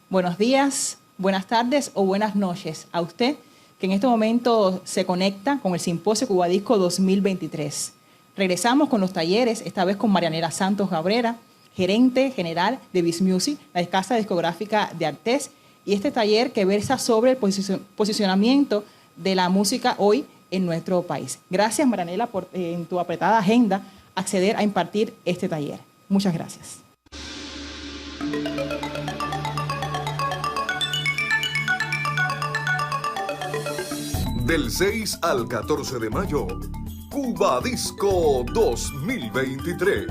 Buenos días, buenas tardes o buenas noches a usted que en este momento se conecta con el Simposio Cubadisco 2023. Regresamos con los talleres, esta vez con Marianela Santos Cabrera, gerente general de Biz Music, la casa discográfica de Artés, y este taller que versa sobre el posicionamiento de la música hoy en nuestro país. Gracias, Marianela, por en tu apretada agenda acceder a impartir este taller. Muchas gracias. Del 6 al 14 de mayo, Cubadisco 2023.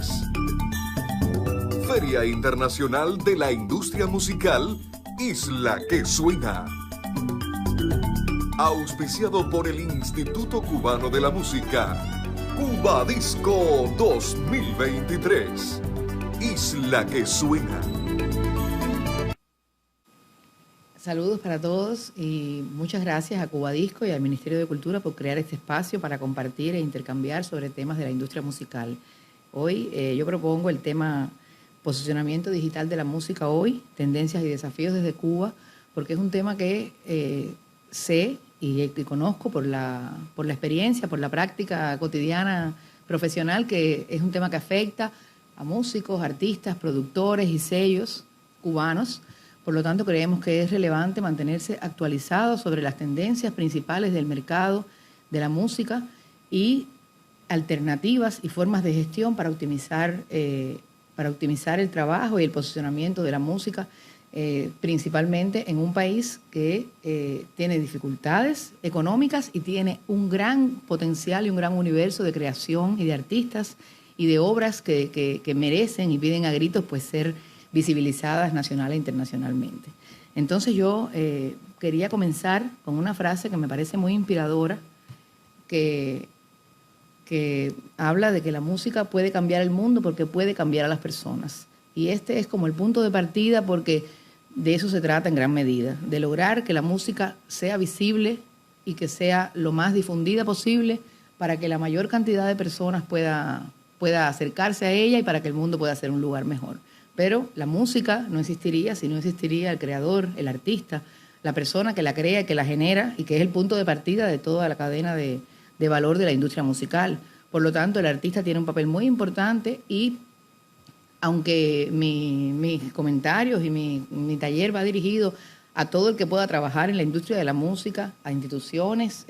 Feria Internacional de la Industria Musical, Isla que Suena. Auspiciado por el Instituto Cubano de la Música. Cubadisco 2023. Isla que Suena. Saludos para todos y muchas gracias a Cubadisco y al Ministerio de Cultura por crear este espacio para compartir e intercambiar sobre temas de la industria musical. Hoy yo propongo el tema posicionamiento digital de la música hoy, tendencias y desafíos desde Cuba, porque es un tema que sé y conozco por la experiencia, por la práctica cotidiana profesional, que es un tema que afecta a músicos, artistas, productores y sellos cubanos. Por lo tanto, creemos que es relevante mantenerse actualizado sobre las tendencias principales del mercado de la música y alternativas y formas de gestión para optimizar el trabajo y el posicionamiento de la música, principalmente en un país que tiene dificultades económicas y tiene un gran potencial y un gran universo de creación y de artistas y de obras que merecen y piden a gritos pues ser visibilizadas nacional e internacionalmente. Entonces yo quería comenzar con una frase que me parece muy inspiradora, que habla de que la música puede cambiar el mundo porque puede cambiar a las personas. Y este es como el punto de partida porque de eso se trata en gran medida, de lograr que la música sea visible y que sea lo más difundida posible para que la mayor cantidad de personas pueda acercarse a ella y para que el mundo pueda ser un lugar mejor. Pero la música no existiría si no existiría el creador, el artista, la persona que la crea y que la genera y que es el punto de partida de toda la cadena de valor de la industria musical. Por lo tanto, el artista tiene un papel muy importante y aunque mis comentarios y mi taller va dirigido a todo el que pueda trabajar en la industria de la música, a instituciones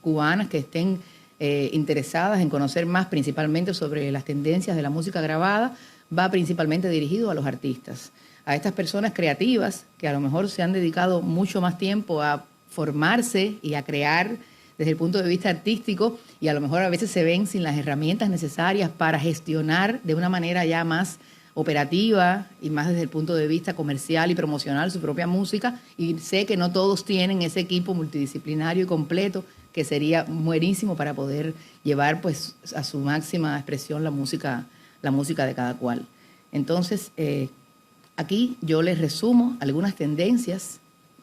cubanas que estén interesadas en conocer más principalmente sobre las tendencias de la música grabada, va principalmente dirigido a los artistas, a estas personas creativas que a lo mejor se han dedicado mucho más tiempo a formarse y a crear desde el punto de vista artístico y a lo mejor a veces se ven sin las herramientas necesarias para gestionar de una manera ya más operativa y más desde el punto de vista comercial y promocional su propia música, y sé que no todos tienen ese equipo multidisciplinario y completo que sería buenísimo para poder llevar pues a su máxima expresión la música de cada cual. Entonces, aquí yo les resumo algunas tendencias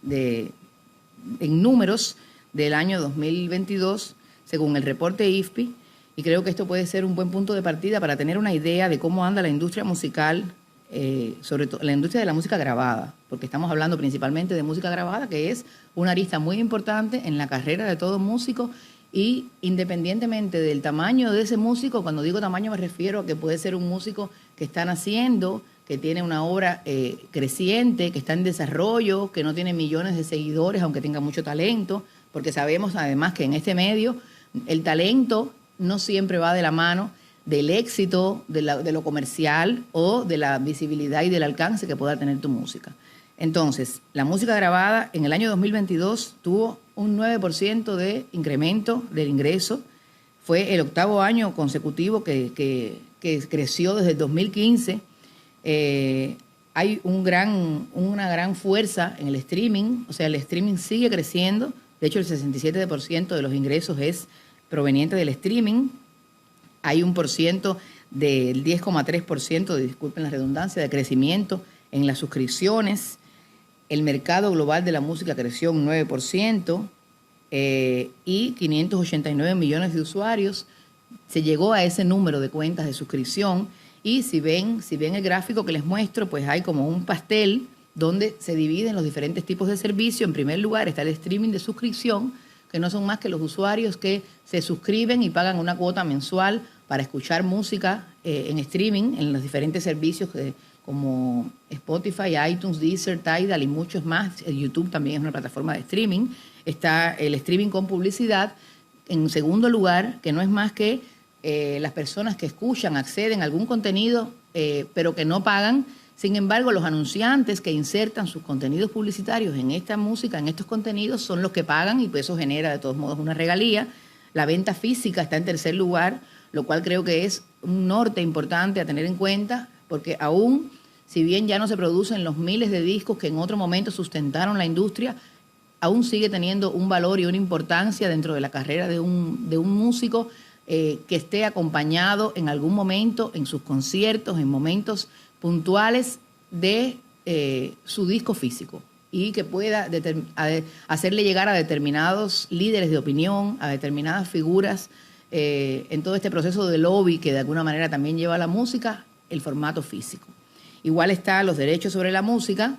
en números del año 2022, según el reporte IFPI, y creo que esto puede ser un buen punto de partida para tener una idea de cómo anda la industria musical, sobre todo la industria de la música grabada, porque estamos hablando principalmente de música grabada, que es una arista muy importante en la carrera de todo músico. Y independientemente del tamaño de ese músico, cuando digo tamaño me refiero a que puede ser un músico que está naciendo, que tiene una obra creciente, que está en desarrollo, que no tiene millones de seguidores, aunque tenga mucho talento, porque sabemos además que en este medio el talento no siempre va de la mano del éxito, de lo comercial o de la visibilidad y del alcance que pueda tener tu música. Entonces, la música grabada en el año 2022 tuvo un 9% de incremento del ingreso. Fue el 8º año consecutivo que creció desde el 2015. Hay una gran fuerza en el streaming, o sea, el streaming sigue creciendo. De hecho, el 67% de los ingresos es proveniente del streaming. Hay un porciento del 10,3%, disculpen la redundancia, de crecimiento en las suscripciones. El mercado global de la música creció un 9% y 589 millones de usuarios. Se llegó a ese número de cuentas de suscripción y si ven el gráfico que les muestro, pues hay como un pastel donde se dividen los diferentes tipos de servicio. En primer lugar está el streaming de suscripción, que no son más que los usuarios que se suscriben y pagan una cuota mensual para escuchar música en streaming en los diferentes servicios como Spotify, iTunes, Deezer, Tidal y muchos más. YouTube también es una plataforma de streaming. Está el streaming con publicidad. En segundo lugar, que no es más que las personas que escuchan, acceden a algún contenido, pero que no pagan. Sin embargo, los anunciantes que insertan sus contenidos publicitarios en esta música, en estos contenidos, son los que pagan y pues eso genera de todos modos una regalía. La venta física está en tercer lugar, lo cual creo que es un norte importante a tener en cuenta, porque aún, si bien ya no se producen los miles de discos que en otro momento sustentaron la industria, aún sigue teniendo un valor y una importancia dentro de la carrera de un músico que esté acompañado en algún momento, en sus conciertos, en momentos puntuales de su disco físico y que pueda hacerle llegar a determinados líderes de opinión, a determinadas figuras en todo este proceso de lobby que de alguna manera también lleva a la música, el formato físico. Igual está los derechos sobre la música,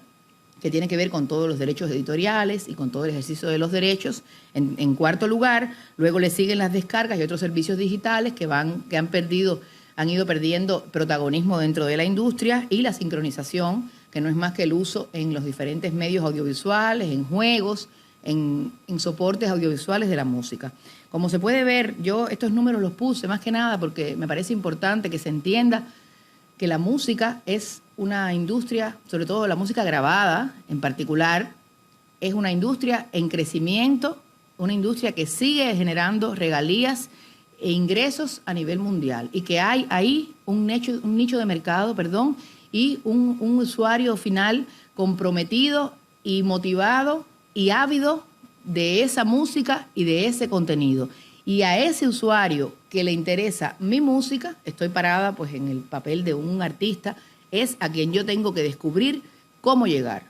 que tiene que ver con todos los derechos editoriales y con todo el ejercicio de los derechos. En cuarto lugar, luego le siguen las descargas y otros servicios digitales que han ido perdiendo protagonismo dentro de la industria, y la sincronización, que no es más que el uso en los diferentes medios audiovisuales, en juegos, en soportes audiovisuales de la música. Como se puede ver, yo estos números los puse más que nada porque me parece importante que se entienda que la música es una industria, sobre todo la música grabada en particular, es una industria en crecimiento, una industria que sigue generando regalías e ingresos a nivel mundial, y que hay ahí un nicho de mercado, y un usuario final comprometido y motivado y ávido de esa música y de ese contenido. Y a ese usuario que le interesa mi música, estoy parada pues en el papel de un artista, es a quien yo tengo que descubrir cómo llegar.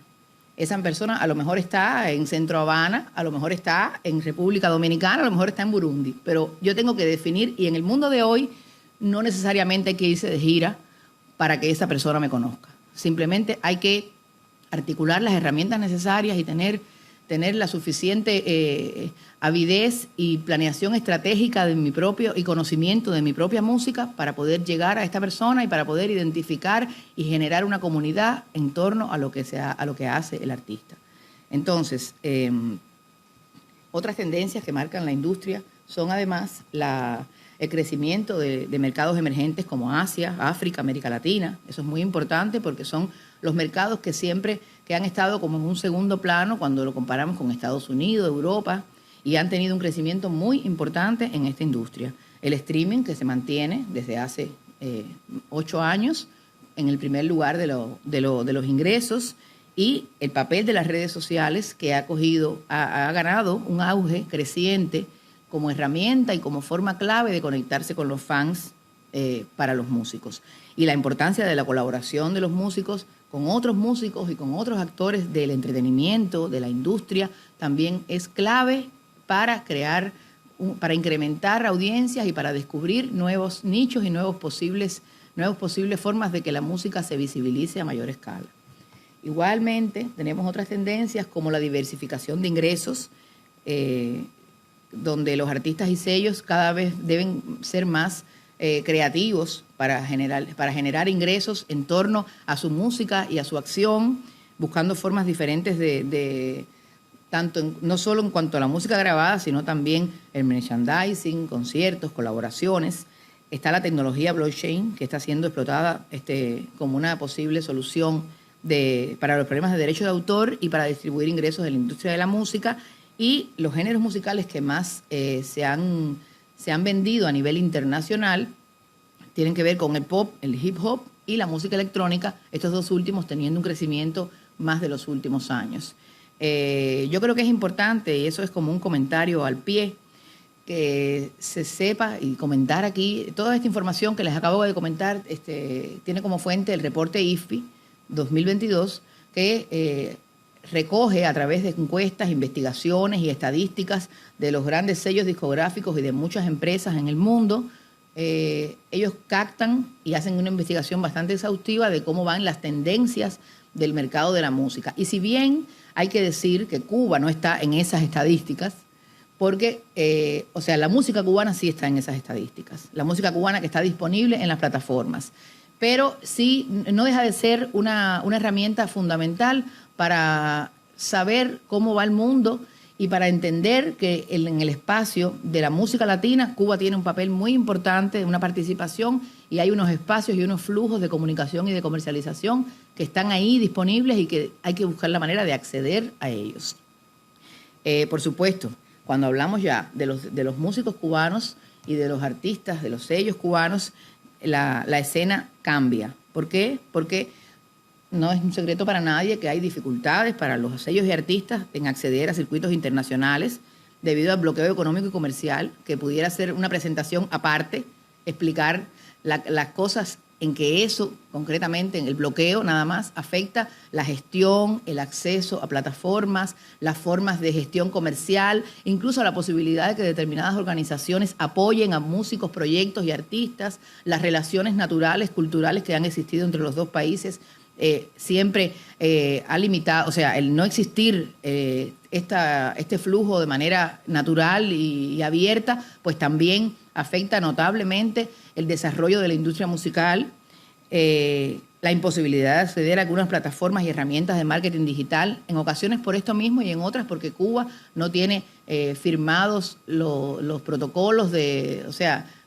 Esa persona a lo mejor está en Centro Habana, a lo mejor está en República Dominicana, a lo mejor está en Burundi, pero yo tengo que definir, y en el mundo de hoy no necesariamente hay que irse de gira para que esa persona me conozca. Simplemente hay que articular las herramientas necesarias y tener la suficiente avidez y planeación estratégica de mi propio y conocimiento de mi propia música para poder llegar a esta persona y para poder identificar y generar una comunidad en torno a lo que hace el artista. Entonces, otras tendencias que marcan la industria son además el crecimiento de mercados emergentes como Asia, África, América Latina. Eso es muy importante porque son los mercados que han estado como en un segundo plano cuando lo comparamos con Estados Unidos, Europa, y han tenido un crecimiento muy importante en esta industria. El streaming, que se mantiene desde hace 8 años en el primer lugar de los ingresos, y el papel de las redes sociales, que ha ganado un auge creciente como herramienta y como forma clave de conectarse con los fans para los músicos. Y la importancia de la colaboración de los músicos con otros músicos y con otros actores del entretenimiento, de la industria, también es clave para para incrementar audiencias y para descubrir nuevos nichos y nuevos posibles formas de que la música se visibilice a mayor escala. Igualmente, tenemos otras tendencias como la diversificación de ingresos, donde los artistas y sellos cada vez deben ser más creativos para generar ingresos en torno a su música y a su acción, buscando formas diferentes no solo en cuanto a la música grabada, sino también el merchandising, conciertos, colaboraciones. Está la tecnología blockchain, que está siendo explotada como una posible solución para los problemas de derecho de autor y para distribuir ingresos de la industria de la música. Y los géneros musicales que más se han vendido a nivel internacional tienen que ver con el pop, el hip hop y la música electrónica, estos dos últimos teniendo un crecimiento más de los últimos años. Yo creo que es importante, y eso es como un comentario al pie, que se sepa y comentar aquí, toda esta información que les acabo de comentar tiene como fuente el reporte IFPI 2022, que recoge a través de encuestas, investigaciones y estadísticas de los grandes sellos discográficos y de muchas empresas en el mundo. Ellos captan y hacen una investigación bastante exhaustiva de cómo van las tendencias del mercado de la música. Y si bien hay que decir que Cuba no está en esas estadísticas, porque, la música cubana sí está en esas estadísticas, la música cubana que está disponible en las plataformas, pero sí no deja de ser una herramienta fundamental para saber cómo va el mundo y para entender que en el espacio de la música latina, Cuba tiene un papel muy importante, una participación, y hay unos espacios y unos flujos de comunicación y de comercialización que están ahí disponibles y que hay que buscar la manera de acceder a ellos. Por supuesto, cuando hablamos ya de los músicos cubanos y de los artistas, de los sellos cubanos, la escena cambia. ¿Por qué? Porque no es un secreto para nadie que hay dificultades para los sellos y artistas en acceder a circuitos internacionales debido al bloqueo económico y comercial, que pudiera ser una presentación aparte, explicar las cosas en que eso, concretamente en el bloqueo nada más, afecta la gestión, el acceso a plataformas, las formas de gestión comercial, incluso la posibilidad de que determinadas organizaciones apoyen a músicos, proyectos y artistas, las relaciones naturales, culturales que han existido entre los dos países. Siempre ha limitado, el no existir este flujo de manera natural y abierta, pues también afecta notablemente el desarrollo de la industria musical, la imposibilidad de acceder a algunas plataformas y herramientas de marketing digital, en ocasiones por esto mismo y en otras porque Cuba no tiene firmados los protocolos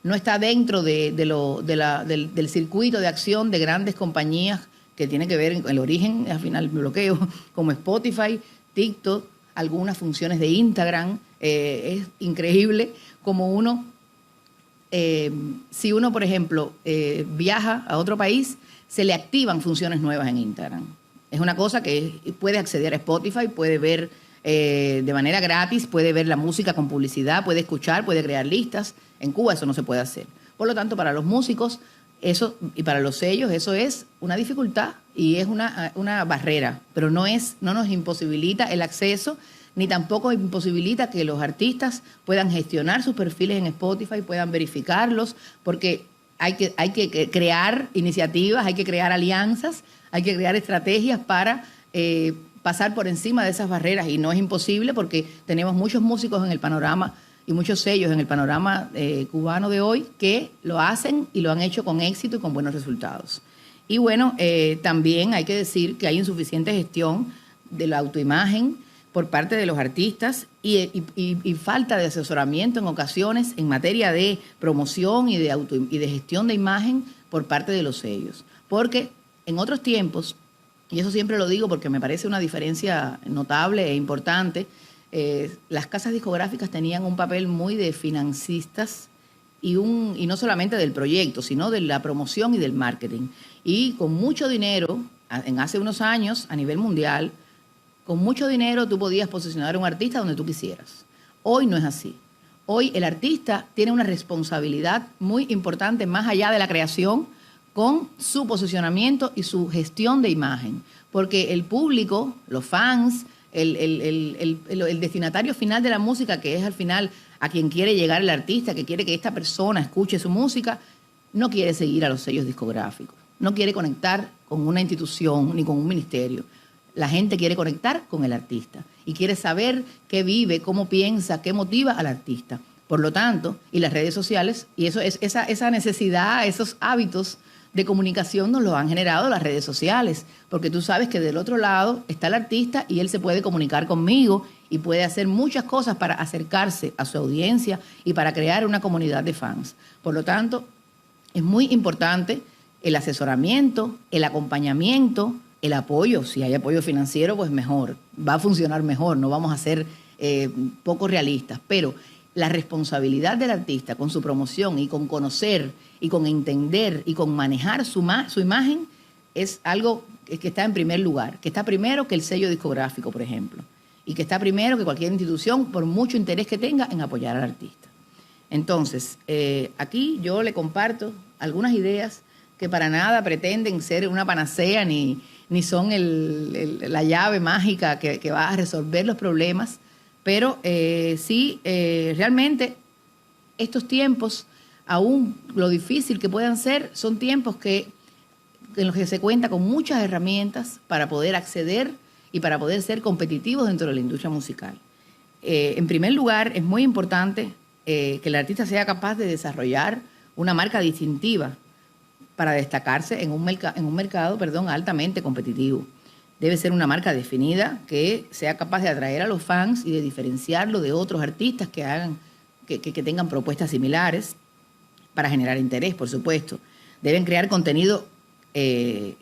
no está dentro del circuito de acción de grandes compañías que tiene que ver con el origen, al final, el bloqueo, como Spotify, TikTok, algunas funciones de Instagram. Es increíble como si uno, por ejemplo, viaja a otro país, se le activan funciones nuevas en Instagram. Es una cosa que puede acceder a Spotify, puede ver de manera gratis, puede ver la música con publicidad, puede escuchar, puede crear listas. En Cuba eso no se puede hacer. Por lo tanto, para los músicos eso, y para los sellos eso es una dificultad y es una barrera, pero no nos imposibilita el acceso, ni tampoco imposibilita que los artistas puedan gestionar sus perfiles en Spotify, puedan verificarlos, porque hay que crear iniciativas, hay que crear alianzas, hay que crear estrategias para pasar por encima de esas barreras, y no es imposible porque tenemos muchos músicos en el panorama y muchos sellos en el panorama cubano de hoy que lo hacen y lo han hecho con éxito y con buenos resultados. Y bueno, también hay que decir que hay insuficiente gestión de la autoimagen por parte de los artistas y falta de asesoramiento en ocasiones en materia de promoción y de gestión de imagen por parte de los sellos. Porque en otros tiempos, y eso siempre lo digo porque me parece una diferencia notable e importante, las casas discográficas tenían un papel muy de financistas y no solamente del proyecto, sino de la promoción y del marketing. Y con mucho dinero, hace unos años, a nivel mundial, con mucho dinero tú podías posicionar a un artista donde tú quisieras. Hoy no es así. Hoy el artista tiene una responsabilidad muy importante más allá de la creación con su posicionamiento y su gestión de imagen. Porque el público, los fans, el destinatario final de la música, que es al final a quien quiere llegar el artista, que quiere que esta persona escuche su música, no quiere seguir a los sellos discográficos, no quiere conectar con una institución ni con un ministerio. La gente quiere conectar con el artista y quiere saber qué vive, cómo piensa, qué motiva al artista. Por lo tanto, y las redes sociales, y eso es esa necesidad, esos hábitos de comunicación nos lo han generado las redes sociales, porque tú sabes que del otro lado está el artista y él se puede comunicar conmigo y puede hacer muchas cosas para acercarse a su audiencia y para crear una comunidad de fans. Por lo tanto, es muy importante el asesoramiento, el acompañamiento, el apoyo. Si hay apoyo financiero, pues mejor, va a funcionar mejor, no vamos a ser poco realistas, pero la responsabilidad del artista con su promoción y con conocer y con entender y con manejar su imagen es algo que está en primer lugar, que está primero que el sello discográfico, por ejemplo, y que está primero que cualquier institución, por mucho interés que tenga en apoyar al artista. Entonces, aquí yo le comparto algunas ideas que para nada pretenden ser una panacea ni son la llave mágica que va a resolver los problemas, pero sí, realmente estos tiempos, aún lo difícil que puedan ser, son tiempos que en los que se cuenta con muchas herramientas para poder acceder y para poder ser competitivos dentro de la industria musical. En primer lugar, es muy importante que el artista sea capaz de desarrollar una marca distintiva para destacarse en un mercado altamente competitivo. Debe ser una marca definida que sea capaz de atraer a los fans y de diferenciarlo de otros artistas que tengan propuestas similares para generar interés, por supuesto. Deben crear contenido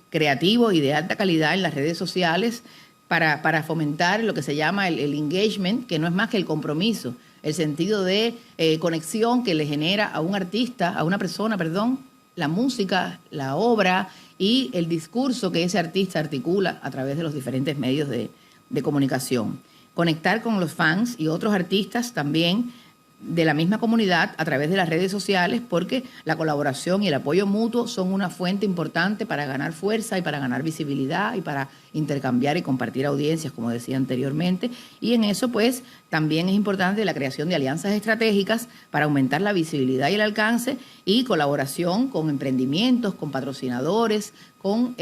creativo y de alta calidad en las redes sociales para fomentar lo que se llama el engagement, que no es más que el compromiso, el sentido de conexión que le genera a un artista, a una persona, la música, la obra y el discurso que ese artista articula a través de los diferentes medios de comunicación. Conectar con los fans y otros artistas también de la misma comunidad a través de las redes sociales, porque la colaboración y el apoyo mutuo son una fuente importante para ganar fuerza y para ganar visibilidad y para intercambiar y compartir audiencias, como decía anteriormente. Y en eso, pues, también es importante la creación de alianzas estratégicas para aumentar la visibilidad y el alcance y colaboración con emprendimientos, con patrocinadores, con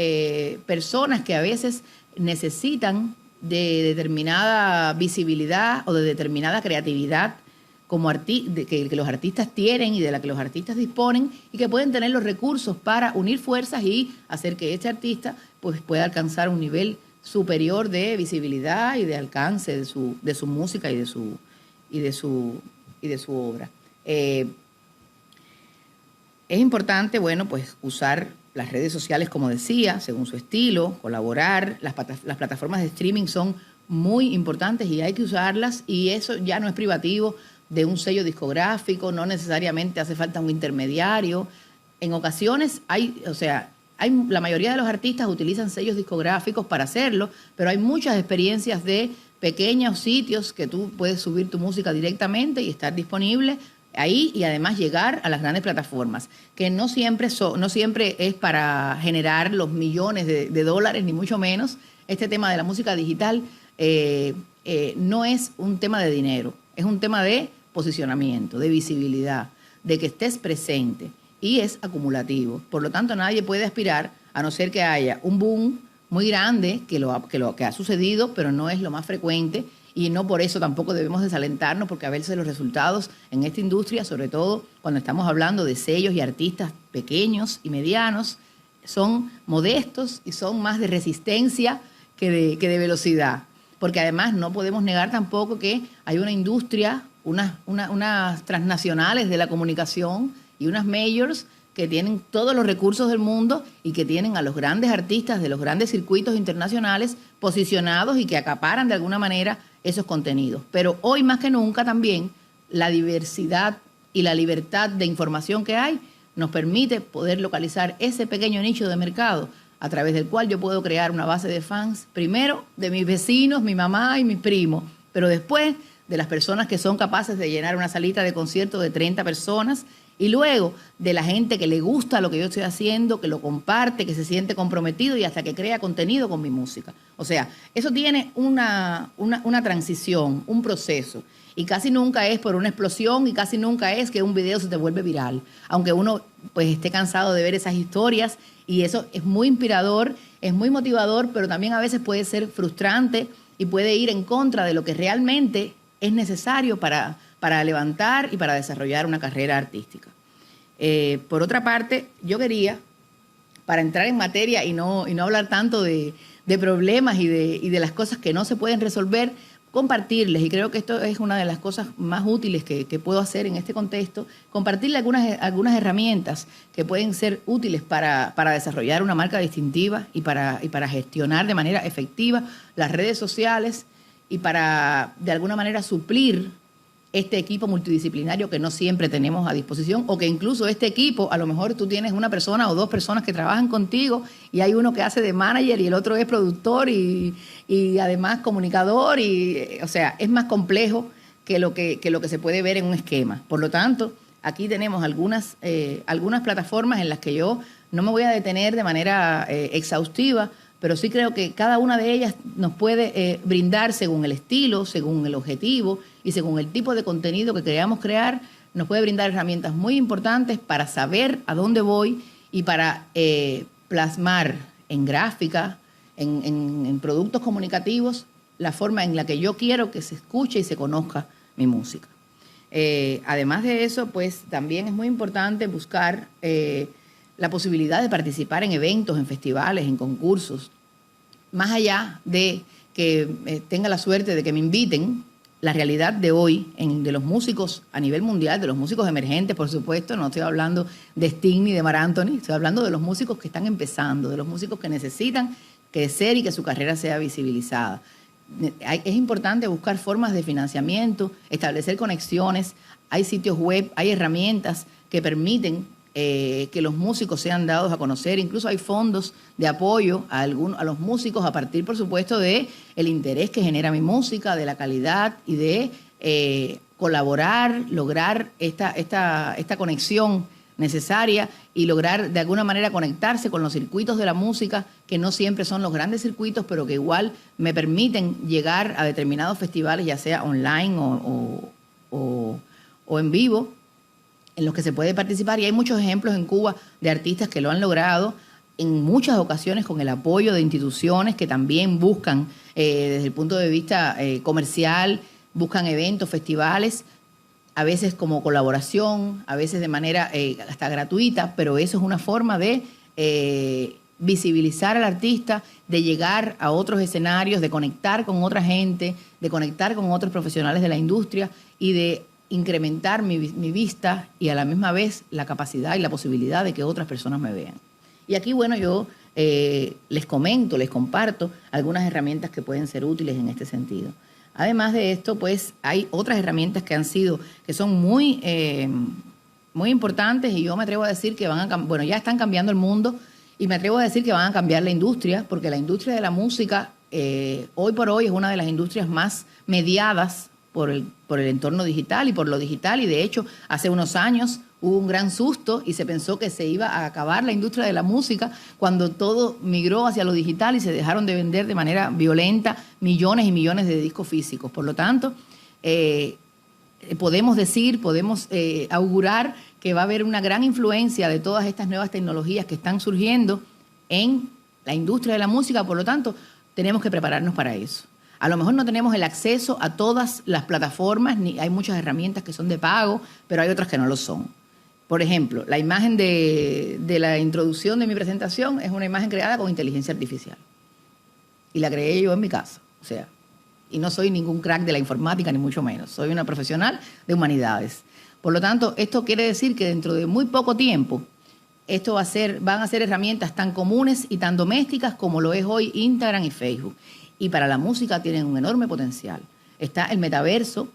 personas que a veces necesitan de determinada visibilidad o de determinada creatividad que los artistas tienen y de la que los artistas disponen y que pueden tener los recursos para unir fuerzas y hacer que este artista pues pueda alcanzar un nivel superior de visibilidad y de alcance de su música y de su obra. Es importante, pues usar las redes sociales, como decía, según su estilo, colaborar. Las plataformas de streaming son muy importantes y hay que usarlas, y eso ya no es privativo de un sello discográfico, no necesariamente hace falta un intermediario. En ocasiones la mayoría de los artistas utilizan sellos discográficos para hacerlo, pero hay muchas experiencias de pequeños sitios que tú puedes subir tu música directamente y estar disponible ahí, y además llegar a las grandes plataformas, que no siempre es para generar los millones de dólares, ni mucho menos. Este tema de la música digital no es un tema de dinero, es un tema de posicionamiento, de visibilidad, de que estés presente, y es acumulativo. Por lo tanto, nadie puede aspirar, a no ser que haya un boom muy grande, que ha sucedido, pero no es lo más frecuente, y no por eso tampoco debemos desalentarnos, porque a veces los resultados en esta industria, sobre todo cuando estamos hablando de sellos y artistas pequeños y medianos, son modestos y son más de resistencia que de velocidad. Porque además no podemos negar tampoco que hay una industria, unas transnacionales de la comunicación y unas majors que tienen todos los recursos del mundo y que tienen a los grandes artistas de los grandes circuitos internacionales posicionados y que acaparan de alguna manera esos contenidos. Pero hoy más que nunca también la diversidad y la libertad de información que hay nos permite poder localizar ese pequeño nicho de mercado a través del cual yo puedo crear una base de fans, primero de mis vecinos, mi mamá y mis primos, pero después de las personas que son capaces de llenar una salita de concierto de 30 personas, y luego de la gente que le gusta lo que yo estoy haciendo, que lo comparte, que se siente comprometido y hasta que crea contenido con mi música. O sea, eso tiene una transición, un proceso, y casi nunca es por una explosión y casi nunca es que un video se te vuelve viral, aunque uno pues esté cansado de ver esas historias, y eso es muy inspirador, es muy motivador, pero también a veces puede ser frustrante y puede ir en contra de lo que realmente es necesario para levantar y para desarrollar una carrera artística. Por otra parte, yo quería, para entrar en materia y no hablar tanto de problemas y de las cosas que no se pueden resolver, compartirles, y creo que esto es una de las cosas más útiles que puedo hacer en este contexto, compartirle algunas herramientas que pueden ser útiles para desarrollar una marca distintiva y para gestionar de manera efectiva las redes sociales y para, de alguna manera, suplir este equipo multidisciplinario que no siempre tenemos a disposición, o que incluso este equipo, a lo mejor tú tienes una persona o dos personas que trabajan contigo y hay uno que hace de manager y el otro es productor y además comunicador, o sea, es más complejo que lo que se puede ver en un esquema. Por lo tanto, aquí tenemos algunas plataformas en las que yo no me voy a detener de manera exhaustiva, pero sí creo que cada una de ellas nos puede brindar, según el estilo, según el objetivo y según el tipo de contenido que queramos crear, nos puede brindar herramientas muy importantes para saber a dónde voy y para plasmar en gráfica, en productos comunicativos, la forma en la que yo quiero que se escuche y se conozca mi música. Además de eso, pues también es muy importante buscar la posibilidad de participar en eventos, en festivales, en concursos. Más allá de que tenga la suerte de que me inviten, la realidad de hoy de los músicos a nivel mundial, de los músicos emergentes, por supuesto, no estoy hablando de Sting ni de Marc Anthony, estoy hablando de los músicos que están empezando, de los músicos que necesitan crecer y que su carrera sea visibilizada. Es importante buscar formas de financiamiento, establecer conexiones, hay sitios web, hay herramientas que permiten que los músicos sean dados a conocer, incluso hay fondos de apoyo a los músicos a partir, por supuesto, de el interés que genera mi música, de la calidad y de colaborar, lograr esta conexión necesaria y lograr de alguna manera conectarse con los circuitos de la música, que no siempre son los grandes circuitos, pero que igual me permiten llegar a determinados festivales, ya sea online o en vivo, en los que se puede participar. Y hay muchos ejemplos en Cuba de artistas que lo han logrado en muchas ocasiones con el apoyo de instituciones que también buscan, desde el punto de vista comercial, buscan eventos, festivales, a veces como colaboración, a veces de manera hasta gratuita, pero eso es una forma de visibilizar al artista, de llegar a otros escenarios, de conectar con otra gente, de conectar con otros profesionales de la industria y de incrementar mi vista y a la misma vez la capacidad y la posibilidad de que otras personas me vean. Y aquí, bueno, yo les comparto algunas herramientas que pueden ser útiles en este sentido. Además de esto, pues hay otras herramientas que son muy importantes y yo me atrevo a decir que ya están cambiando el mundo y me atrevo a decir que van a cambiar la industria, porque la industria de la música hoy por hoy es una de las industrias más mediadas por el entorno digital y por lo digital, y de hecho hace unos años hubo un gran susto y se pensó que se iba a acabar la industria de la música cuando todo migró hacia lo digital y se dejaron de vender de manera violenta millones y millones de discos físicos. Por lo tanto, podemos augurar que va a haber una gran influencia de todas estas nuevas tecnologías que están surgiendo en la industria de la música. Por lo tanto, tenemos que prepararnos para eso. A lo mejor no tenemos el acceso a todas las plataformas, ni hay muchas herramientas que son de pago, pero hay otras que no lo son. Por ejemplo, la imagen de la introducción de mi presentación es una imagen creada con inteligencia artificial. Y la creé yo en mi casa. Y no soy ningún crack de la informática, ni mucho menos. Soy una profesional de humanidades. Por lo tanto, esto quiere decir que dentro de muy poco tiempo, van a ser herramientas tan comunes y tan domésticas como lo es hoy Instagram y Facebook. Y para la música tienen un enorme potencial. Está el metaverso,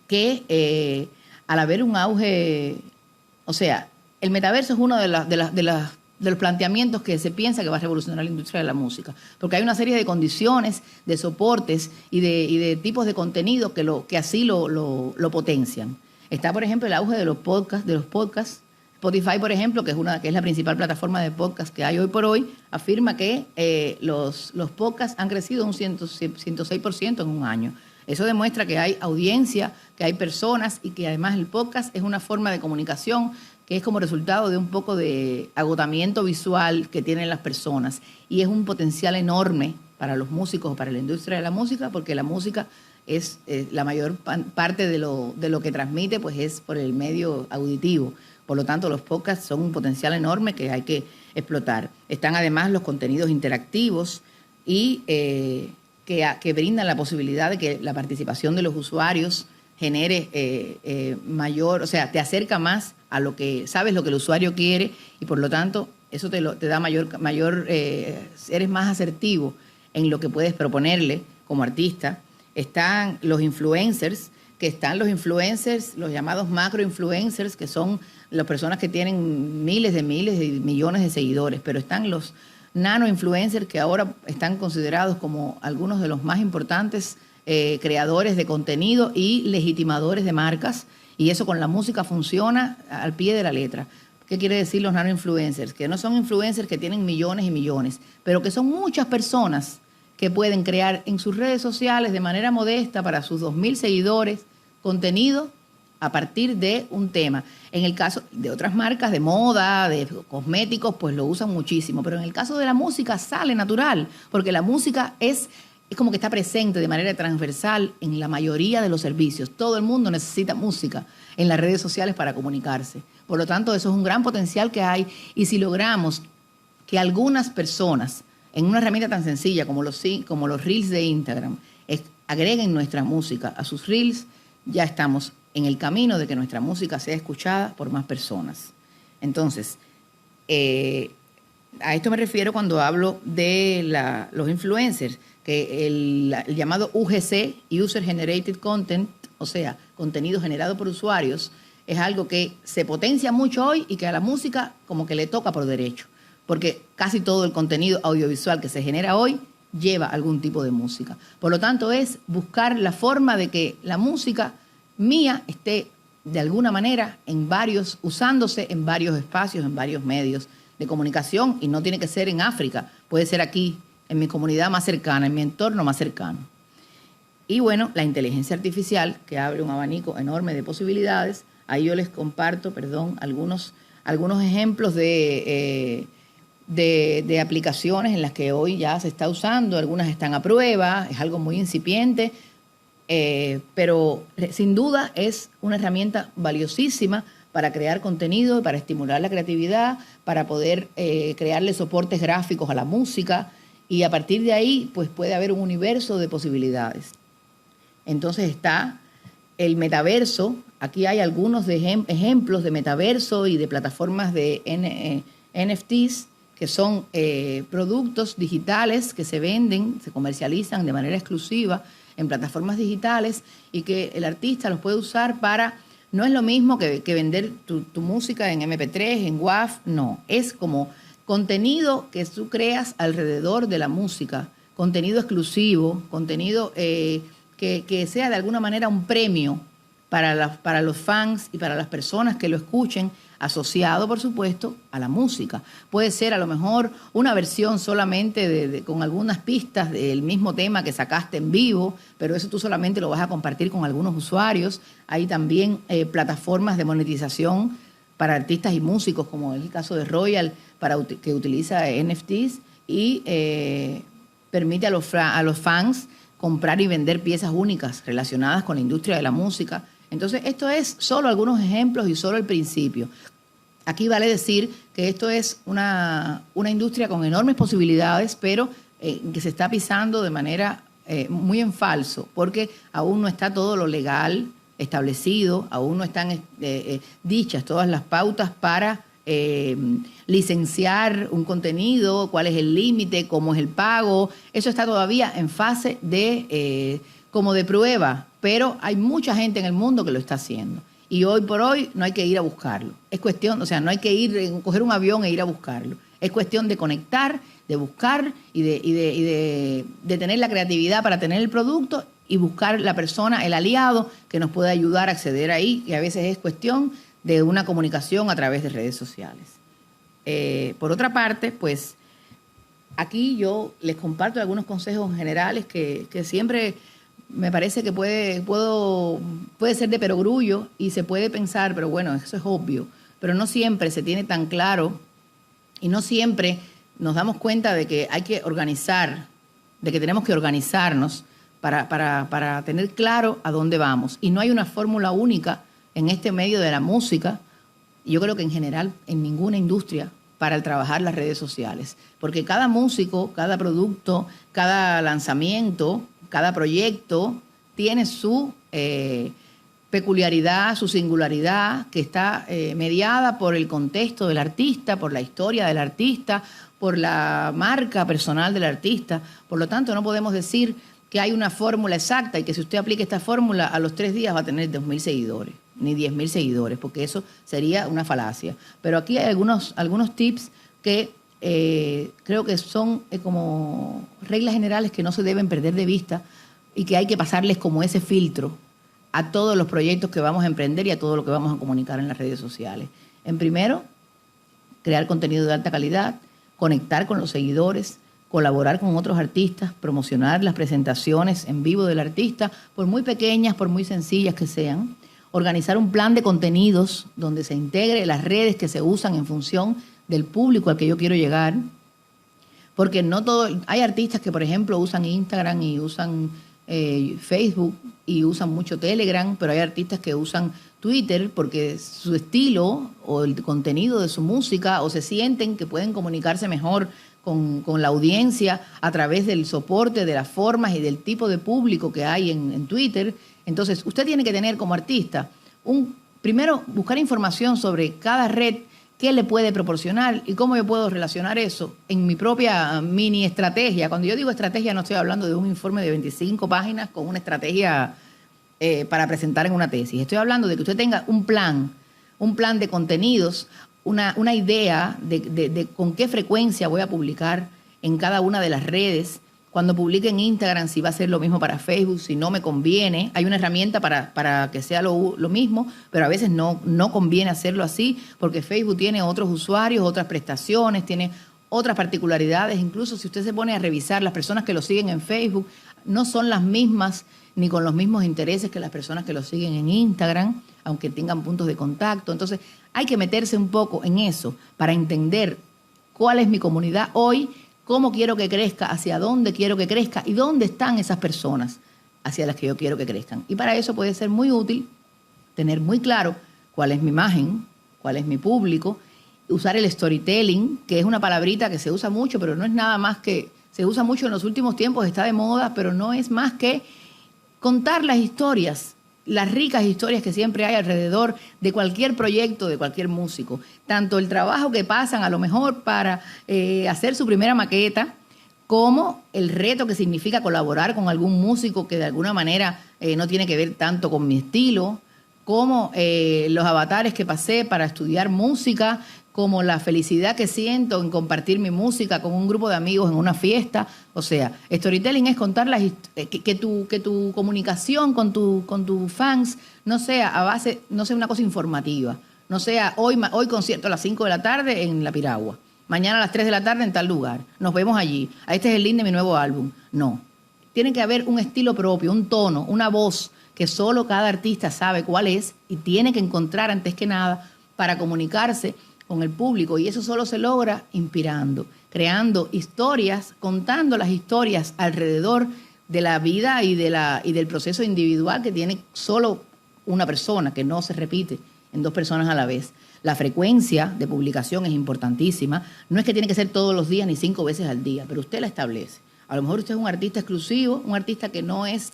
que al haber un auge, el metaverso es uno de los planteamientos que se piensa que va a revolucionar la industria de la música, porque hay una serie de condiciones, de soportes y de tipos de contenido que así lo potencian. Está, por ejemplo, el auge de los podcasts. Spotify, por ejemplo, que es la principal plataforma de podcast que hay hoy por hoy, afirma que los podcasts han crecido un 106% en un año. Eso demuestra que hay audiencia, que hay personas y que además el podcast es una forma de comunicación que es como resultado de un poco de agotamiento visual que tienen las personas. Y es un potencial enorme para los músicos o para la industria de la música, porque la música es la mayor parte de lo que transmite, pues es por el medio auditivo. Por lo tanto, los podcasts son un potencial enorme que hay que explotar. Están además los contenidos interactivos y que brindan la posibilidad de que la participación de los usuarios genere te acerca más a lo que sabes, lo que el usuario quiere, y por lo tanto eso te da eres más asertivo en lo que puedes proponerle como artista. Están los influencers, los llamados macro-influencers, que son las personas que tienen miles y millones de seguidores, pero están los nano-influencers, que ahora están considerados como algunos de los más importantes creadores de contenido y legitimadores de marcas, y eso con la música funciona al pie de la letra. ¿Qué quiere decir los nano-influencers? Que no son influencers que tienen millones y millones, pero que son muchas personas que pueden crear en sus redes sociales de manera modesta para sus 2.000 seguidores contenido a partir de un tema. En el caso de otras marcas de moda, de cosméticos, pues lo usan muchísimo. Pero en el caso de la música sale natural, porque la música es como que está presente de manera transversal en la mayoría de los servicios. Todo el mundo necesita música en las redes sociales para comunicarse. Por lo tanto, eso es un gran potencial que hay. Y si logramos que algunas personas, en una herramienta tan sencilla como los Reels de Instagram, agreguen nuestra música a sus Reels, ya estamos en el camino de que nuestra música sea escuchada por más personas. Entonces, a esto me refiero cuando hablo de los influencers, que el llamado UGC, User Generated Content, o sea, contenido generado por usuarios, es algo que se potencia mucho hoy y que a la música como que le toca por derecho, porque casi todo el contenido audiovisual que se genera hoy lleva algún tipo de música. Por lo tanto, es buscar la forma de que la música mía esté de alguna manera usándose en varios espacios, en varios medios de comunicación, y no tiene que ser en África, puede ser aquí, en mi comunidad más cercana, en mi entorno más cercano. Y bueno, la inteligencia artificial, que abre un abanico enorme de posibilidades. Ahí yo les comparto, algunos ejemplos de aplicaciones en las que hoy ya se está usando, algunas están a prueba, es algo muy incipiente, pero sin duda es una herramienta valiosísima para crear contenido, para estimular la creatividad, para poder crearle soportes gráficos a la música, y a partir de ahí pues puede haber un universo de posibilidades. Entonces está el metaverso. Aquí hay algunos ejemplos de metaverso y de plataformas de NFTs, que son productos digitales que se venden, se comercializan de manera exclusiva en plataformas digitales, y que el artista los puede usar para... No es lo mismo que vender tu música en MP3, en WAV, no. Es como contenido que tú creas alrededor de la música, contenido exclusivo, contenido que sea de alguna manera un premio para los fans y para las personas que lo escuchen, asociado, por supuesto, a la música. Puede ser a lo mejor una versión solamente con algunas pistas del mismo tema que sacaste en vivo, pero eso tú solamente lo vas a compartir con algunos usuarios. Hay también plataformas de monetización para artistas y músicos, como es el caso de Royal, que utiliza NFTs y permite a los fans comprar y vender piezas únicas relacionadas con la industria de la música. Entonces, esto es solo algunos ejemplos y solo el principio. Aquí vale decir que esto es una industria con enormes posibilidades, pero que se está pisando de manera muy en falso, porque aún no está todo lo legal establecido, aún no están dichas todas las pautas para licenciar un contenido, cuál es el límite, cómo es el pago. Eso está todavía en fase como de prueba, pero hay mucha gente en el mundo que lo está haciendo. Y hoy por hoy no hay que ir a buscarlo. Es cuestión, o sea, no hay que coger un avión e ir a buscarlo. Es cuestión de conectar, de buscar y de tener la creatividad para tener el producto y buscar la persona, el aliado que nos pueda ayudar a acceder ahí, y a veces es cuestión de una comunicación a través de redes sociales. Por otra parte, pues aquí yo les comparto algunos consejos generales que siempre me parece que puede ser de perogrullo y se puede pensar, pero bueno, eso es obvio, pero no siempre se tiene tan claro y no siempre nos damos cuenta de que hay que organizar, de que tenemos que organizarnos para tener claro a dónde vamos. Y no hay una fórmula única en este medio de la música, y yo creo que en general en ninguna industria, para el trabajar las redes sociales. Porque cada músico, cada producto, cada lanzamiento, cada proyecto tiene su peculiaridad, su singularidad, que está mediada por el contexto del artista, por la historia del artista, por la marca personal del artista. Por lo tanto, no podemos decir que hay una fórmula exacta y que si usted aplica esta fórmula a los 3 días va a tener 2.000 seguidores, ni 10.000 seguidores, porque eso sería una falacia. Pero aquí hay algunos tips que creo que son como reglas generales que no se deben perder de vista y que hay que pasarles como ese filtro a todos los proyectos que vamos a emprender y a todo lo que vamos a comunicar en las redes sociales. En primero, crear contenido de alta calidad, conectar con los seguidores, colaborar con otros artistas, promocionar las presentaciones en vivo del artista, por muy pequeñas, por muy sencillas que sean, organizar un plan de contenidos donde se integre las redes que se usan en función del público al que yo quiero llegar. Porque no todo, hay artistas que, por ejemplo, usan Instagram y usan Facebook y usan mucho Telegram, pero hay artistas que usan Twitter porque su estilo o el contenido de su música, o se sienten que pueden comunicarse mejor con la audiencia a través del soporte, de las formas y del tipo de público que hay en Twitter. Entonces, usted tiene que tener como artista, primero buscar información sobre cada red, qué le puede proporcionar y cómo yo puedo relacionar eso en mi propia mini estrategia. Cuando yo digo estrategia, no estoy hablando de un informe de 25 páginas con una estrategia para presentar en una tesis. Estoy hablando de que usted tenga un plan de contenidos, una idea de con qué frecuencia voy a publicar en cada una de las redes. Cuando publique en Instagram, si va a ser lo mismo para Facebook, si no me conviene. Hay una herramienta para que sea lo mismo, pero a veces no conviene hacerlo así, porque Facebook tiene otros usuarios, otras prestaciones, tiene otras particularidades. Incluso si usted se pone a revisar, las personas que lo siguen en Facebook no son las mismas ni con los mismos intereses que las personas que lo siguen en Instagram, aunque tengan puntos de contacto. Entonces, hay que meterse un poco en eso para entender cuál es mi comunidad hoy, cómo quiero que crezca, hacia dónde quiero que crezca y dónde están esas personas hacia las que yo quiero que crezcan. Y para eso puede ser muy útil tener muy claro cuál es mi imagen, cuál es mi público, usar el storytelling, que es una palabrita que se usa mucho, pero no es nada más que, se usa mucho en los últimos tiempos, está de moda, pero no es más que contar las historias, las ricas historias que siempre hay alrededor de cualquier proyecto, de cualquier músico. Tanto el trabajo que pasan a lo mejor para hacer su primera maqueta, como el reto que significa colaborar con algún músico que de alguna manera no tiene que ver tanto con mi estilo, como los avatares que pasé para estudiar música, como la felicidad que siento en compartir mi música con un grupo de amigos en una fiesta. O sea, storytelling es contar que tu comunicación con tus fans no sea a base, no sea una cosa informativa, no sea hoy concierto a las 5 de la tarde en La Piragua, mañana a las 3 de la tarde en tal lugar, nos vemos allí, este es el link de mi nuevo álbum. No, tiene que haber un estilo propio, un tono, una voz que solo cada artista sabe cuál es y tiene que encontrar antes que nada para comunicarse con el público, y eso solo se logra inspirando, creando historias, contando las historias alrededor de la vida y del proceso individual que tiene solo una persona, que no se repite en dos personas a la vez. La frecuencia de publicación es importantísima, no es que tiene que ser todos los días ni 5 veces al día, pero usted la establece. A lo mejor usted es un artista exclusivo, un artista que no es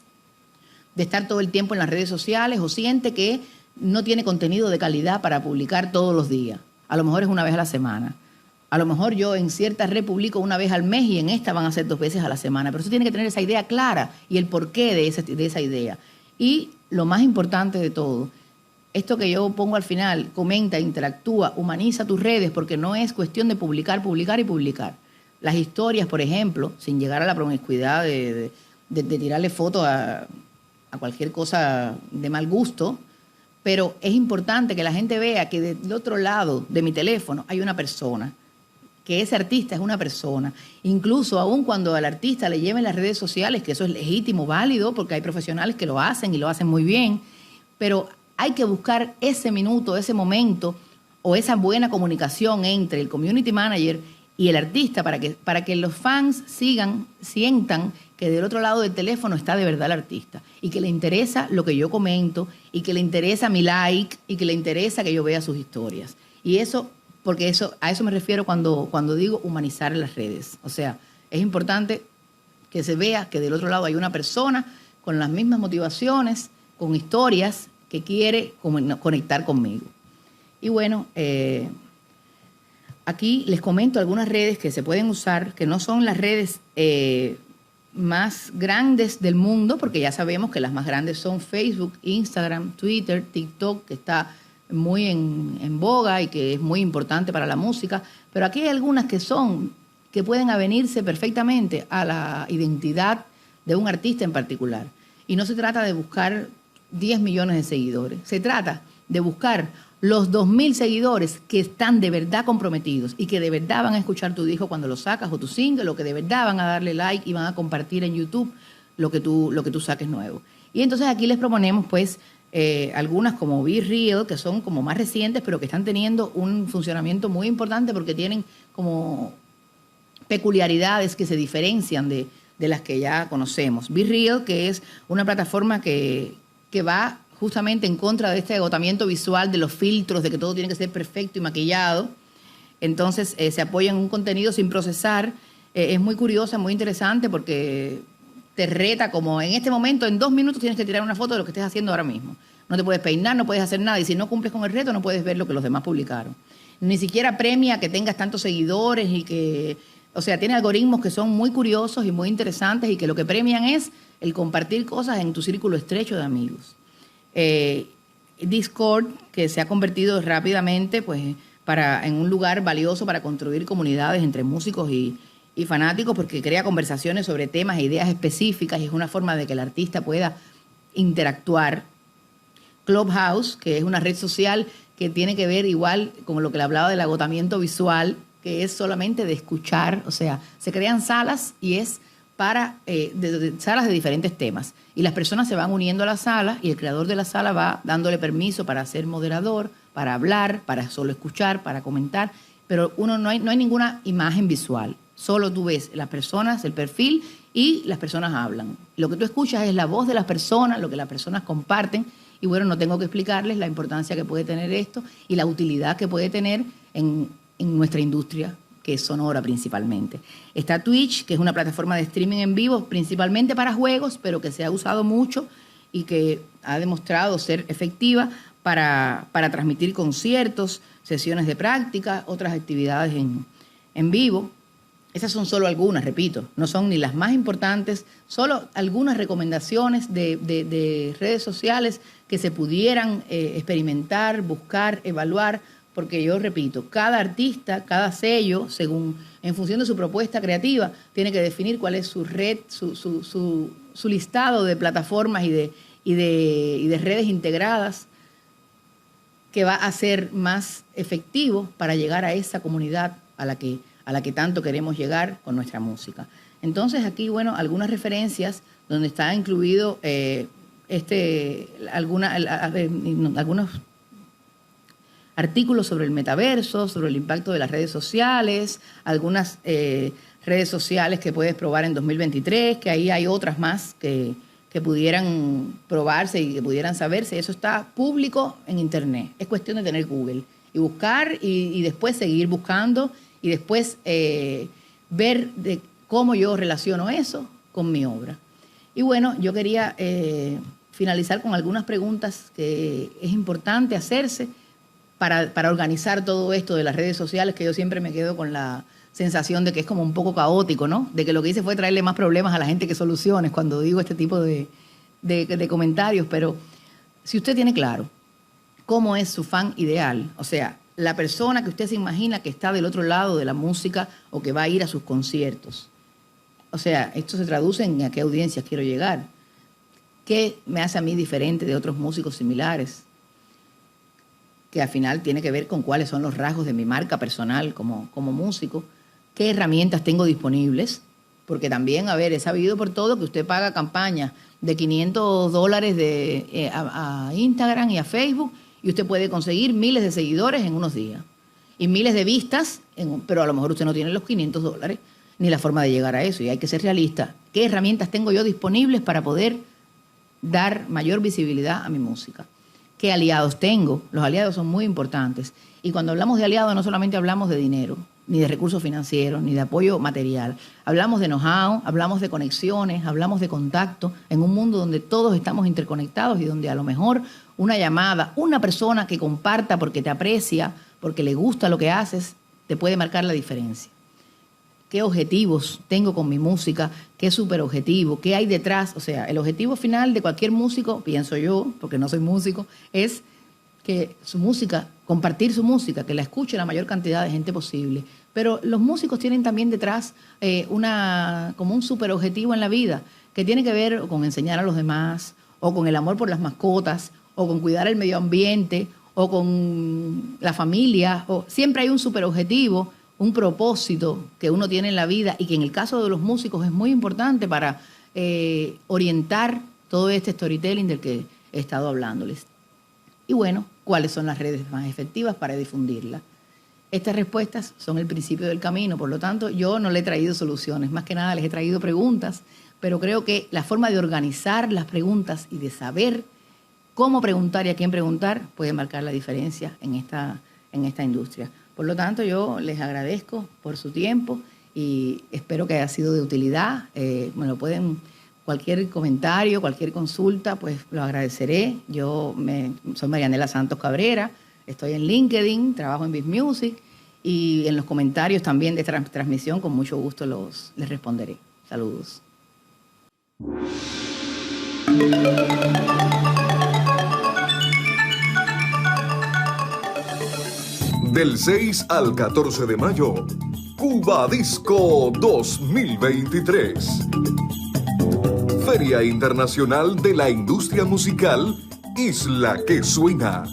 de estar todo el tiempo en las redes sociales o siente que no tiene contenido de calidad para publicar todos los días. A lo mejor es una vez a la semana. A lo mejor yo en cierta red publico una vez al mes y en esta van a ser 2 veces a la semana. Pero usted tiene que tener esa idea clara y el porqué de esa idea. Y lo más importante de todo, esto que yo pongo al final, comenta, interactúa, humaniza tus redes, porque no es cuestión de publicar, publicar y publicar. Las historias, por ejemplo, sin llegar a la promiscuidad de tirarle fotos a cualquier cosa de mal gusto, pero es importante que la gente vea que del otro lado de mi teléfono hay una persona, que ese artista es una persona. Incluso aún cuando al artista le lleven las redes sociales, que eso es legítimo, válido, porque hay profesionales que lo hacen y lo hacen muy bien, pero hay que buscar ese minuto, ese momento o esa buena comunicación entre el community manager y el artista para que los fans sientan que del otro lado del teléfono está de verdad el artista y que le interesa lo que yo comento y que le interesa mi like y que le interesa que yo vea sus historias. Y eso, porque a eso me refiero cuando digo humanizar las redes. O sea, es importante que se vea que del otro lado hay una persona con las mismas motivaciones, con historias que quiere conectar conmigo. Y bueno, aquí les comento algunas redes que se pueden usar, que no son las redes más grandes del mundo, porque ya sabemos que las más grandes son Facebook, Instagram, Twitter, TikTok, que está muy en boga y que es muy importante para la música, pero aquí hay algunas que pueden avenirse perfectamente a la identidad de un artista en particular. Y no se trata de buscar 10 millones de seguidores, se trata de buscar los 2.000 seguidores que están de verdad comprometidos y que de verdad van a escuchar tu disco cuando lo sacas o tu single, o que de verdad van a darle like y van a compartir en YouTube lo que tú saques nuevo. Y entonces aquí les proponemos pues algunas como Be Real, que son como más recientes, pero que están teniendo un funcionamiento muy importante porque tienen como peculiaridades que se diferencian de las que ya conocemos. Be Real, que es una plataforma que va justamente en contra de este agotamiento visual, de los filtros, de que todo tiene que ser perfecto y maquillado. Entonces se apoya en un contenido sin procesar. Es muy curiosa, muy interesante porque te reta como en este momento, en 2 minutos tienes que tirar una foto de lo que estés haciendo ahora mismo. No te puedes peinar, no puedes hacer nada y si no cumples con el reto no puedes ver lo que los demás publicaron. Ni siquiera premia que tengas tantos seguidores y que... O sea, tiene algoritmos que son muy curiosos y muy interesantes y que lo que premian es el compartir cosas en tu círculo estrecho de amigos. Discord, que se ha convertido rápidamente pues, en un lugar valioso para construir comunidades entre músicos y fanáticos, porque crea conversaciones sobre temas e ideas específicas y es una forma de que el artista pueda interactuar. Clubhouse, que es una red social que tiene que ver igual con lo que le hablaba del agotamiento visual, que es solamente de escuchar, o sea, se crean salas y es para salas de diferentes temas. Y las personas se van uniendo a la sala y el creador de la sala va dándole permiso para ser moderador, para hablar, para solo escuchar, para comentar, pero no hay ninguna imagen visual. Solo tú ves las personas, el perfil y las personas hablan. Lo que tú escuchas es la voz de las personas, lo que las personas comparten. Y bueno, no tengo que explicarles la importancia que puede tener esto y la utilidad que puede tener en nuestra industria, que es sonora principalmente. Está Twitch, que es una plataforma de streaming en vivo, principalmente para juegos, pero que se ha usado mucho y que ha demostrado ser efectiva para transmitir conciertos, sesiones de práctica, otras actividades en vivo. Esas son solo algunas, repito, no son ni las más importantes, solo algunas recomendaciones de redes sociales que se pudieran experimentar, buscar, evaluar, porque yo repito, cada artista, cada sello, en función de su propuesta creativa, tiene que definir cuál es su red, su listado de plataformas y de redes integradas que va a ser más efectivo para llegar a esa comunidad a la que tanto queremos llegar con nuestra música. Entonces aquí, bueno, algunas referencias donde está incluido algunos artículos sobre el metaverso, sobre el impacto de las redes sociales, algunas redes sociales que puedes probar en 2023, que ahí hay otras más que pudieran probarse y que pudieran saberse. Eso está público en Internet. Es cuestión de tener Google y buscar y después seguir buscando y después ver de cómo yo relaciono eso con mi obra. Y bueno, yo quería finalizar con algunas preguntas que es importante hacerse para organizar todo esto de las redes sociales, que yo siempre me quedo con la sensación de que es como un poco caótico, ¿no? De que lo que hice fue traerle más problemas a la gente que soluciones cuando digo este tipo de comentarios. Pero si usted tiene claro cómo es su fan ideal, o sea, la persona que usted se imagina que está del otro lado de la música o que va a ir a sus conciertos. O sea, esto se traduce en a qué audiencias quiero llegar. ¿Qué me hace a mí diferente de otros músicos similares? Que al final tiene que ver con cuáles son los rasgos de mi marca personal como músico. ¿Qué herramientas tengo disponibles? Porque también, he sabido por todo que usted paga campañas de $500 a Instagram y a Facebook y usted puede conseguir miles de seguidores en unos días y miles de vistas, pero a lo mejor usted no tiene los $500 ni la forma de llegar a eso y hay que ser realista. ¿Qué herramientas tengo yo disponibles para poder dar mayor visibilidad a mi música? ¿Qué aliados tengo? Los aliados son muy importantes. Y cuando hablamos de aliados no solamente hablamos de dinero, ni de recursos financieros, ni de apoyo material. Hablamos de know-how, hablamos de conexiones, hablamos de contacto en un mundo donde todos estamos interconectados y donde a lo mejor una llamada, una persona que comparta porque te aprecia, porque le gusta lo que haces, te puede marcar la diferencia. ¿Qué objetivos tengo con mi música? ¿Qué superobjetivo? ¿Qué hay detrás? O sea, el objetivo final de cualquier músico, pienso yo, porque no soy músico, es que su música, compartir su música, que la escuche la mayor cantidad de gente posible. Pero los músicos tienen también detrás como un superobjetivo en la vida, que tiene que ver con enseñar a los demás, o con el amor por las mascotas, o con cuidar el medio ambiente, o con la familia. Siempre hay un superobjetivo, un propósito que uno tiene en la vida y que en el caso de los músicos es muy importante para orientar todo este storytelling del que he estado hablándoles. Y bueno, ¿cuáles son las redes más efectivas para difundirla? Estas respuestas son el principio del camino, por lo tanto, yo no le he traído soluciones, más que nada les he traído preguntas, pero creo que la forma de organizar las preguntas y de saber cómo preguntar y a quién preguntar puede marcar la diferencia en esta industria. Por lo tanto, yo les agradezco por su tiempo y espero que haya sido de utilidad. Cualquier comentario, cualquier consulta, pues lo agradeceré. Soy Marianela Santos Cabrera, estoy en LinkedIn, trabajo en BizMusic y en los comentarios también de transmisión con mucho gusto les responderé. Saludos. Del 6 al 14 de mayo, Cuba Disco 2023. Feria Internacional de la Industria Musical, Isla que Suena.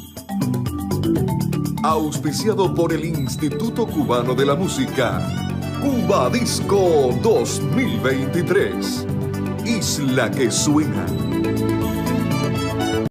Auspiciado por el Instituto Cubano de la Música. Cuba Disco 2023. Isla que Suena.